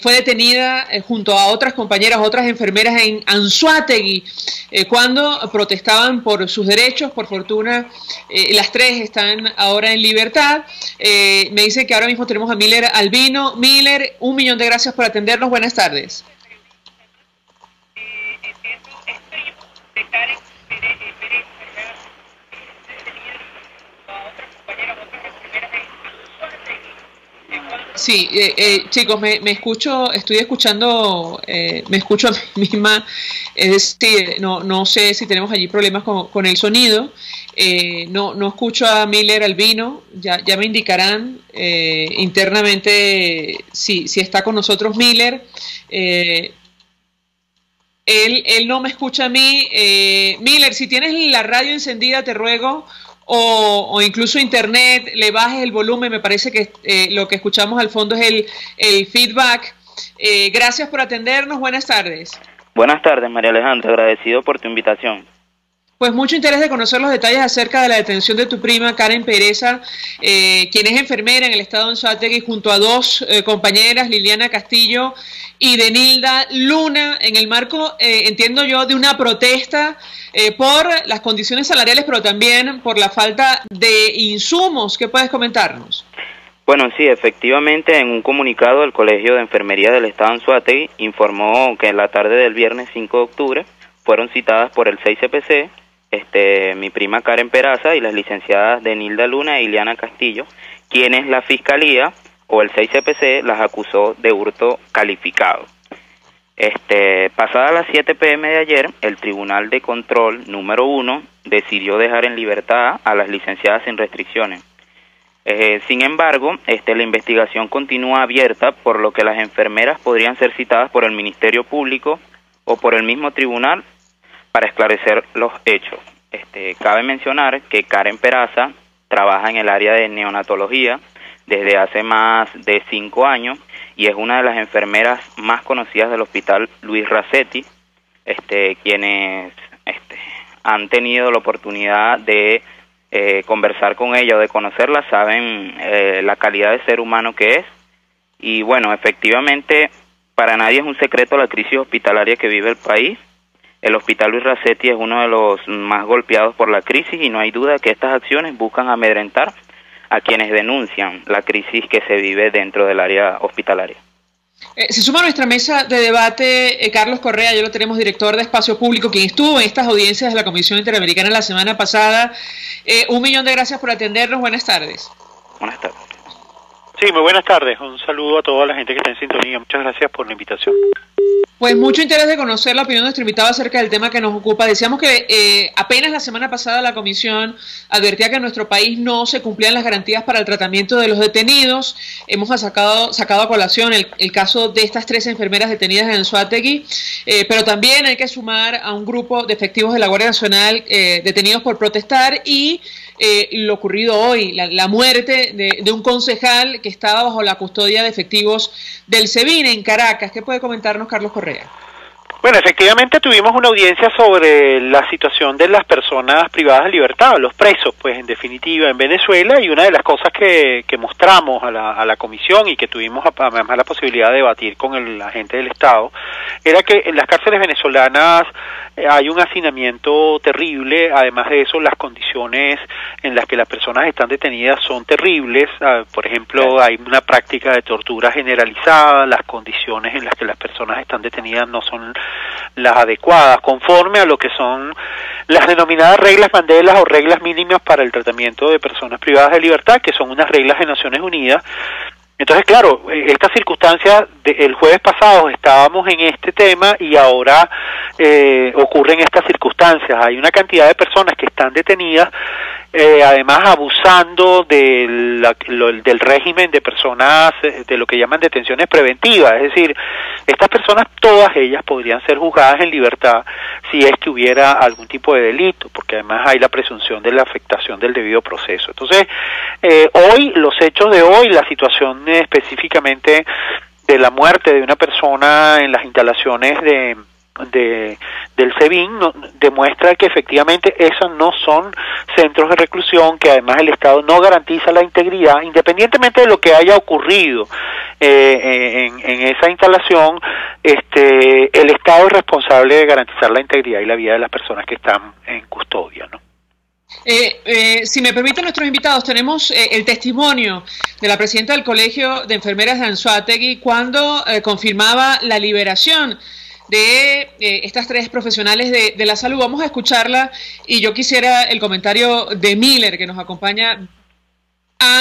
fue detenida junto a otras compañeras, otras enfermeras en Anzoátegui cuando protestaban por sus derechos. Por fortuna las tres están ahora en libertad. Me dicen que ahora mismo tenemos a Miller Albino. Miller, 1.000.000 de gracias por atendernos, buenas tardes. Sí, chicos, me escucho, estoy escuchando, me escucho a mí misma, es decir, no sé si tenemos allí problemas con el sonido. No escucho a Miller Albino, ya me indicarán internamente si está con nosotros Miller. Él no me escucha a mí. Miller, si tienes la radio encendida, te ruego, o incluso internet, le bajes el volumen. Me parece que lo que escuchamos al fondo es el feedback. Gracias por atendernos, buenas tardes. Buenas tardes, María Alejandra, agradecido por tu invitación. Pues mucho interés de conocer los detalles acerca de la detención de tu prima Karen Pereza, quien es enfermera en el estado de Anzoátegui, junto a dos compañeras, Liliana Castillo y Denilda Luna, en el marco, entiendo yo, de una protesta por las condiciones salariales, pero también por la falta de insumos. ¿Qué puedes comentarnos? Bueno, sí, efectivamente, en un comunicado el Colegio de Enfermería del Estado de Anzoátegui informó que en la tarde del viernes 5 de octubre fueron citadas por el 6CPC mi prima Karen Peraza y las licenciadas Denilda Luna y Liliana Castillo, quienes la Fiscalía o el 6CPC las acusó de hurto calificado. Pasada las 7 p.m. de ayer, el Tribunal de Control número 1 decidió dejar en libertad a las licenciadas sin restricciones. Sin embargo, la investigación continúa abierta, por lo que las enfermeras podrían ser citadas por el Ministerio Público o por el mismo tribunal para esclarecer los hechos. Cabe mencionar que Karen Peraza trabaja en el área de neonatología desde hace más de 5 años y es una de las enfermeras más conocidas del Hospital Luis Racetti, quienes han tenido la oportunidad de conversar con ella o de conocerla, saben la calidad de ser humano que es. Y bueno, efectivamente, para nadie es un secreto la crisis hospitalaria que vive el país. El Hospital Luis Racetti es uno de los más golpeados por la crisis y no hay duda que estas acciones buscan amedrentar a quienes denuncian la crisis que se vive dentro del área hospitalaria. Se suma a nuestra mesa de debate Carlos Correa, ya lo tenemos, director de Espacio Público, quien estuvo en estas audiencias de la Comisión Interamericana la semana pasada. 1.000.000 de gracias por atendernos, buenas tardes. Buenas tardes. Sí, muy buenas tardes, un saludo a toda la gente que está en sintonía, muchas gracias por la invitación. Pues mucho interés de conocer la opinión de nuestro invitado acerca del tema que nos ocupa. Decíamos que apenas la semana pasada la Comisión advertía que en nuestro país no se cumplían las garantías para el tratamiento de los detenidos. Hemos sacado a colación el caso de estas 3 enfermeras detenidas en Anzoátegui, pero también hay que sumar a un grupo de efectivos de la Guardia Nacional detenidos por protestar y lo ocurrido hoy, la muerte de un concejal que estaba bajo la custodia de efectivos del SEBIN en Caracas. ¿Qué puede comentarnos Carlos Correa? Bueno, efectivamente tuvimos una audiencia sobre la situación de las personas privadas de libertad, los presos, pues en definitiva en Venezuela, y una de las cosas que mostramos a la comisión y que tuvimos además la posibilidad de debatir con el agente del Estado era que en las cárceles venezolanas hay un hacinamiento terrible. Además de eso, las condiciones en las que las personas están detenidas son terribles. Por ejemplo, hay una práctica de tortura generalizada, las condiciones en las que las personas están detenidas no son las adecuadas, conforme a lo que son las denominadas reglas Mandela o reglas mínimas para el tratamiento de personas privadas de libertad, que son unas reglas de Naciones Unidas. Entonces, claro, estas circunstancias, el jueves pasado estábamos en este tema y ahora ocurren estas circunstancias. Hay una cantidad de personas que están detenidas, además abusando del régimen de personas, de lo que llaman detenciones preventivas. Es decir, estas personas, todas ellas podrían ser juzgadas en libertad si es que hubiera algún tipo de delito, porque además hay la presunción de la afectación del debido proceso. Entonces, hoy, los hechos de hoy, la situación específicamente de la muerte de una persona en las instalaciones del SEBIN demuestra que efectivamente esos no son centros de reclusión, que además el Estado no garantiza la integridad, independientemente de lo que haya ocurrido en esa instalación. El Estado es responsable de garantizar la integridad y la vida de las personas que están en custodia, ¿no? Si me permiten nuestros invitados, tenemos el testimonio de la presidenta del Colegio de Enfermeras de Anzoátegui cuando confirmaba la liberación de estas tres profesionales de la salud. Vamos a escucharla y yo quisiera el comentario de Miller, que nos acompaña.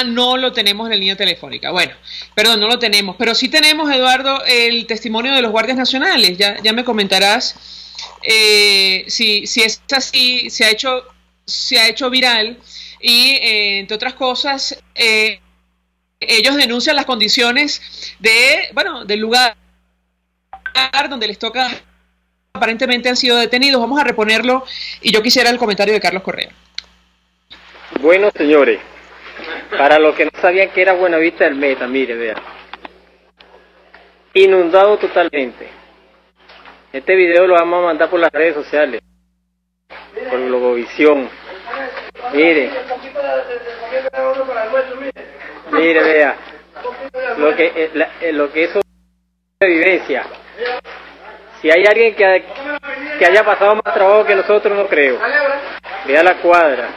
No lo tenemos en la línea telefónica. Bueno, perdón, no lo tenemos, pero sí tenemos, Eduardo, el testimonio de los guardias nacionales. Ya me comentarás si es así, se ha hecho viral y, entre otras cosas, ellos denuncian las condiciones del lugar donde les toca, aparentemente han sido detenidos. Vamos a reponerlo y yo quisiera el comentario de Carlos Correa. Bueno, señores, para los que no sabían que era Buenavista del Meta, mire, vea, inundado totalmente. Este video lo vamos a mandar por las redes sociales, por Globovisión. Mire, vea, lo que eso es vivencia. Si hay alguien que haya pasado más trabajo que nosotros, no creo. Vea la cuadra.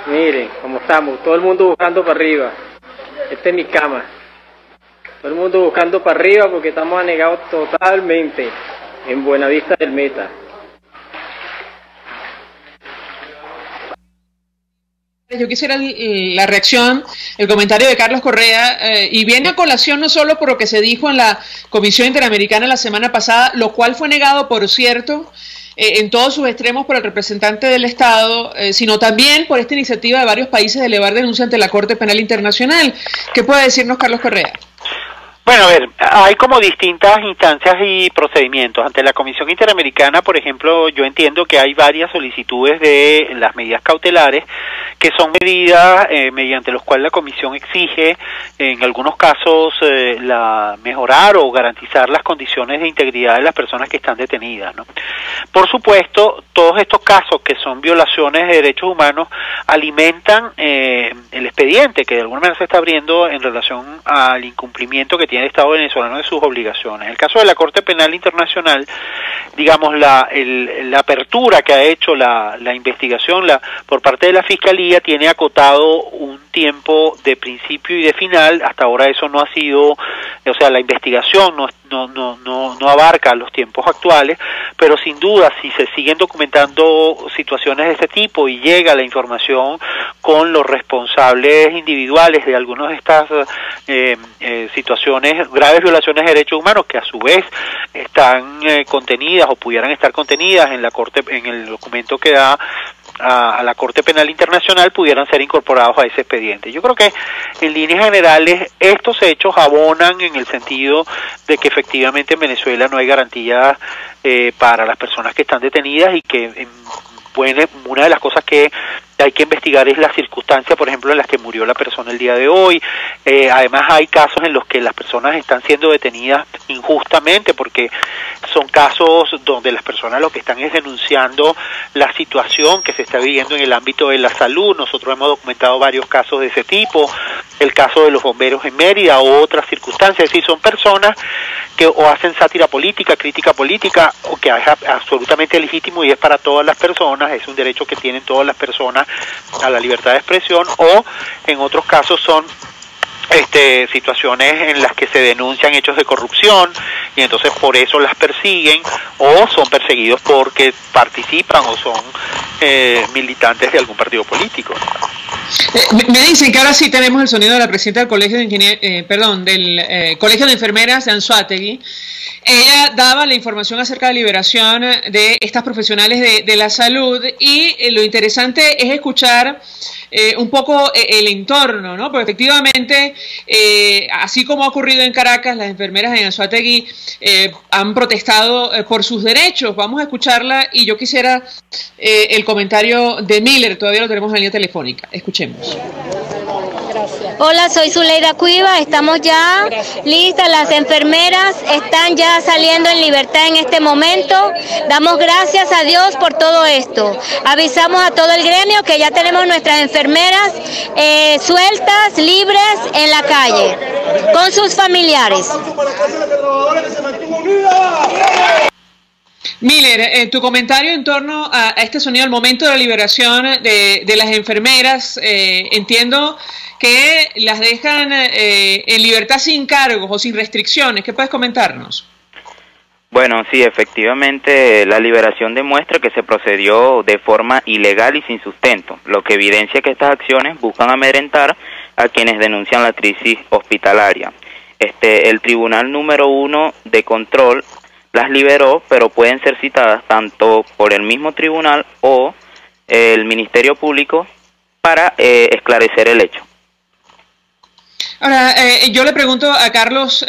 Miren cómo estamos, todo el mundo buscando para arriba. Esta es mi cama. Todo el mundo buscando para arriba porque estamos anegados totalmente en Buenavista del Meta. Yo quisiera la reacción, el comentario de Carlos Correa, y viene a colación no solo por lo que se dijo en la Comisión Interamericana la semana pasada, lo cual fue negado, por cierto, en todos sus extremos por el representante del Estado, sino también por esta iniciativa de varios países de elevar denuncia ante la Corte Penal Internacional. ¿Qué puede decirnos Carlos Correa? Bueno, a ver, hay como distintas instancias y procedimientos. Ante la Comisión Interamericana, por ejemplo, yo entiendo que hay varias solicitudes de las medidas cautelares, que son medidas mediante las cuales la Comisión exige, en algunos casos, mejorar o garantizar las condiciones de integridad de las personas que están detenidas, ¿no? Por supuesto, todos estos casos que son violaciones de derechos humanos alimentan el expediente que de alguna manera se está abriendo en relación al incumplimiento que tiene el Estado venezolano de sus obligaciones. En el caso de la Corte Penal Internacional, digamos, la apertura que ha hecho la investigación por parte de la Fiscalía tiene acotado un tiempo de principio y de final. Hasta ahora eso no ha sido, o sea, la investigación no abarca los tiempos actuales, pero sin duda si se siguen documentando situaciones de este tipo y llega la información con los responsables individuales de algunas de estas situaciones, graves violaciones de derechos humanos, que a su vez están contenidas o pudieran estar contenidas en la Corte, en el documento que da a la Corte Penal Internacional, pudieran ser incorporados a ese expediente. Yo creo que en líneas generales estos hechos abonan en el sentido de que efectivamente en Venezuela no hay garantías para las personas que están detenidas y que una de las cosas que hay que investigar es la circunstancia, por ejemplo, en las que murió la persona el día de hoy. Además hay casos en los que las personas están siendo detenidas injustamente, porque son casos donde las personas lo que están es denunciando la situación que se está viviendo en el ámbito de la salud. Nosotros hemos documentado varios casos de ese tipo, el caso de los bomberos en Mérida o otras circunstancias. Es decir, son personas que o hacen sátira política, crítica política, o que es absolutamente legítimo y es para todas las personas, es un derecho que tienen todas las personas a la libertad de expresión, o en otros casos son situaciones en las que se denuncian hechos de corrupción y entonces por eso las persiguen, o son perseguidos porque participan o son militantes de algún partido político. Me dicen que ahora sí tenemos el sonido de la presidenta del Colegio de Colegio de Enfermeras de Anzoátegui. Ella daba la información acerca de la liberación de estas profesionales de la salud, y lo interesante es escuchar un poco el entorno, ¿no? Porque efectivamente, así como ha ocurrido en Caracas, las enfermeras en Anzoátegui han protestado por sus derechos. Vamos a escucharla, y yo quisiera el comentario de Miller, todavía lo tenemos en la línea telefónica. Escuchemos. Hola, soy Zuleida Cuiva, estamos ya listas, las enfermeras están ya saliendo en libertad en este momento. Damos gracias a Dios por todo esto. Avisamos a todo el gremio que ya tenemos nuestras enfermeras sueltas, libres en la calle, con sus familiares. Miller, tu comentario en torno a este sonido al momento de la liberación de las enfermeras. Entiendo que las dejan en libertad sin cargos o sin restricciones. ¿Qué puedes comentarnos? Bueno, sí, efectivamente la liberación demuestra que se procedió de forma ilegal y sin sustento, lo que evidencia que estas acciones buscan amedrentar a quienes denuncian la crisis hospitalaria. El Tribunal número 1 de control las liberó, pero pueden ser citadas tanto por el mismo tribunal o el Ministerio Público para esclarecer el hecho. Ahora, yo le pregunto a Carlos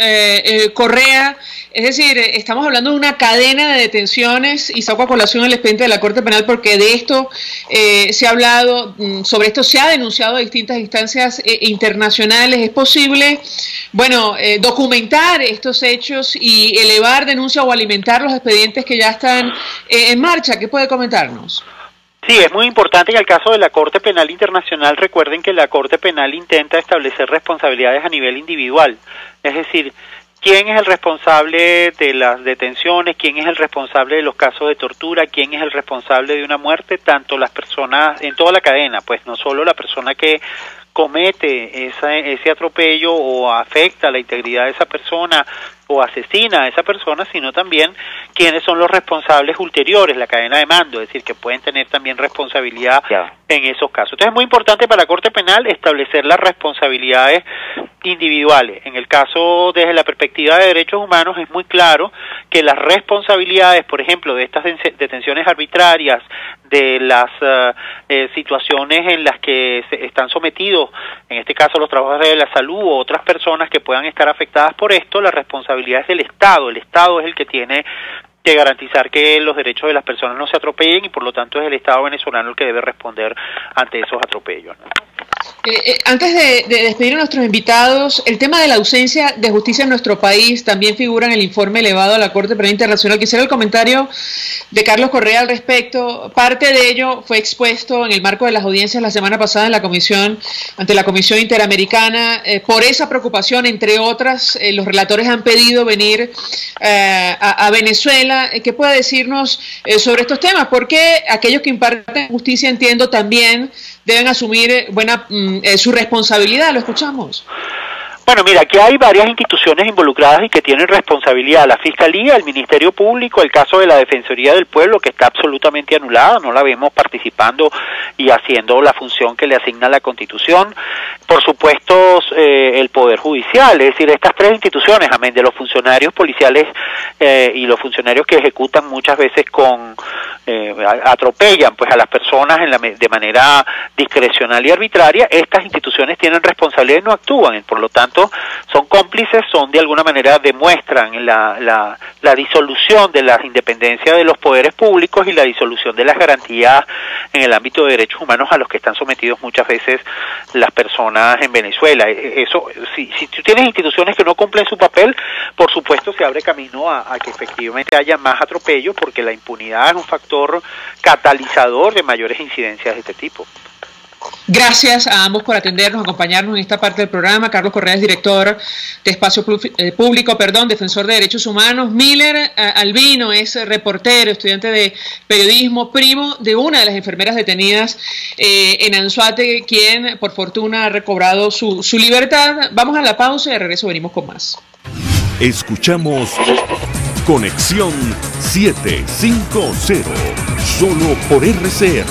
Correa, es decir, estamos hablando de una cadena de detenciones, y saco a colación el expediente de la Corte Penal porque de esto se ha hablado, sobre esto se ha denunciado a distintas instancias internacionales. ¿Es posible, bueno, documentar estos hechos y elevar denuncia o alimentar los expedientes que ya están en marcha? ¿Qué puede comentarnos? Sí, es muy importante en el caso de la Corte Penal Internacional. Recuerden que la Corte Penal intenta establecer responsabilidades a nivel individual, es decir, quién es el responsable de las detenciones, quién es el responsable de los casos de tortura, quién es el responsable de una muerte, tanto las personas en toda la cadena, pues no solo la persona que comete ese atropello o afecta la integridad de esa persona o asesina a esa persona, sino también quiénes son los responsables ulteriores, la cadena de mando, es decir, que pueden tener también responsabilidad en esos casos. Entonces es muy importante para la Corte Penal establecer las responsabilidades individuales. En el caso desde la perspectiva de derechos humanos es muy claro que las responsabilidades, por ejemplo, de estas detenciones arbitrarias, de las situaciones en las que están sometidos, en este caso los trabajadores de la salud u otras personas que puedan estar afectadas por esto, la responsabilidad es del Estado. El Estado es el que tiene que garantizar que los derechos de las personas no se atropellen, y por lo tanto es el Estado venezolano el que debe responder ante esos atropellos, ¿no? Antes de despedir a nuestros invitados, el tema de la ausencia de justicia en nuestro país también figura en el informe elevado a la Corte Penal Internacional. Quisiera el comentario de Carlos Correa al respecto. Parte de ello fue expuesto en el marco de las audiencias la semana pasada en la comisión, ante la Comisión Interamericana. Por esa preocupación, entre otras, los relatores han pedido venir a Venezuela. ¿Qué puede decirnos sobre estos temas? Porque aquellos que imparten justicia, entiendo, también deben asumir su responsabilidad. Lo escuchamos. Bueno, mira, aquí hay varias instituciones involucradas y que tienen responsabilidad. La Fiscalía, el Ministerio Público, el caso de la Defensoría del Pueblo, que está absolutamente anulada, no la vemos participando y haciendo la función que le asigna la Constitución. por supuesto, el Poder Judicial, es decir, estas tres instituciones, amén de los funcionarios policiales y los funcionarios que ejecutan muchas veces atropellan pues a las personas de manera discrecional y arbitraria, estas instituciones tienen responsabilidad y no actúan, por lo tanto son cómplices, de alguna manera demuestran la disolución de la independencia de los poderes públicos y la disolución de las garantías en el ámbito de derechos humanos a los que están sometidos muchas veces las personas en Venezuela. Eso, si tú tienes instituciones que no cumplen su papel, por supuesto se abre camino a que efectivamente haya más atropello, porque la impunidad es un factor catalizador de mayores incidencias de este tipo. Gracias a ambos por atendernos, acompañarnos en esta parte del programa. Carlos Correa es director de Espacio Público, defensor de derechos humanos. Miller Albino es reportero, estudiante de periodismo, primo de una de las enfermeras detenidas en Anzoátegui, quien por fortuna ha recobrado su libertad. Vamos a la pausa y de regreso venimos con más. Escuchamos Conexión 750, solo por RCR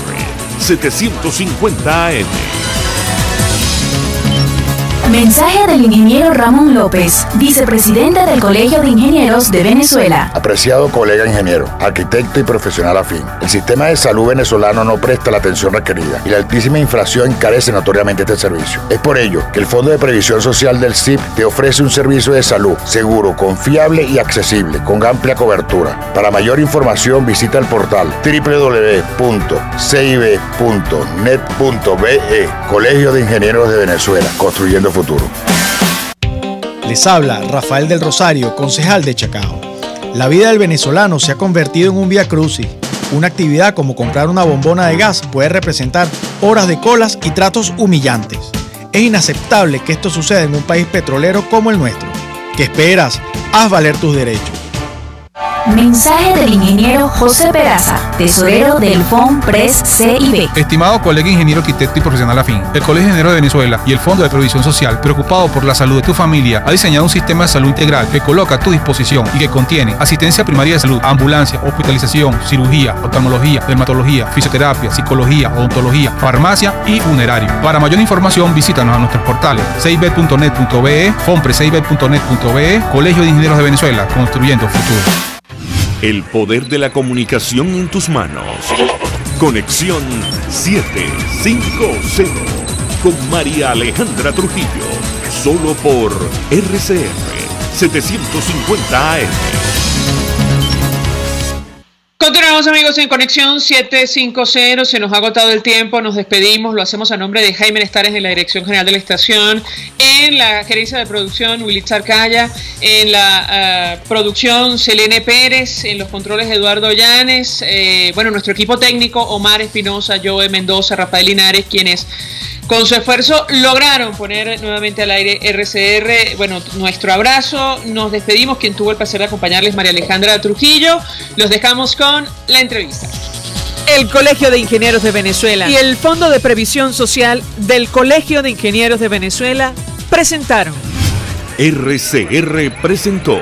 750 AM. Mensaje del ingeniero Ramón López, vicepresidente del Colegio de Ingenieros de Venezuela. Apreciado colega ingeniero, arquitecto y profesional afín, el sistema de salud venezolano no presta la atención requerida y la altísima inflación encarece notoriamente este servicio. Es por ello que el Fondo de Previsión Social del CIP te ofrece un servicio de salud seguro, confiable y accesible, con amplia cobertura. Para mayor información visita el portal www.cib.net.be. Colegio de Ingenieros de Venezuela, construyendo futuro. Les habla Rafael del Rosario, concejal de Chacao. La vida del venezolano se ha convertido en un vía crucis. Una actividad como comprar una bombona de gas puede representar horas de colas y tratos humillantes. Es inaceptable que esto suceda en un país petrolero como el nuestro. ¿Qué esperas? Haz valer tus derechos. Mensaje del ingeniero José Peraza, tesorero del FONPRES-CIB. Estimado colega ingeniero, arquitecto y profesional afín, el Colegio de Ingenieros de Venezuela y el Fondo de Previsión Social, preocupado por la salud de tu familia, ha diseñado un sistema de salud integral que coloca a tu disposición y que contiene asistencia primaria de salud, ambulancia, hospitalización, cirugía, oftalmología, dermatología, fisioterapia, psicología, odontología, farmacia y funerario. Para mayor información, visítanos a nuestros portales cib.net.be, fonpres.net.be, Colegio de Ingenieros de Venezuela, construyendo futuro. El poder de la comunicación en tus manos. Conexión 750 con María Alejandra Trujillo. Solo por RCR 750 AM. Continuamos, amigos, en Conexión 750. Se nos ha agotado el tiempo, nos despedimos. Lo hacemos a nombre de Jaime Nestares en la dirección general de la estación, en la gerencia de producción Willy Charcaya, en la producción Selene Pérez, en los controles Eduardo Llanes, nuestro equipo técnico Omar Espinosa, Joe Mendoza, Rafael Linares, quienes con su esfuerzo lograron poner nuevamente al aire RCR. Nuestro abrazo, nos despedimos. Quien tuvo el placer de acompañarles, María Alejandra Trujillo. Los dejamos con la entrevista. El Colegio de Ingenieros de Venezuela y el Fondo de Previsión Social del Colegio de Ingenieros de Venezuela presentaron. RCR presentó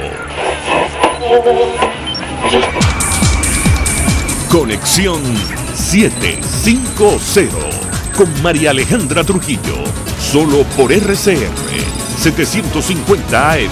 Conexión 750 con María Alejandra Trujillo, solo por RCR 750 AM.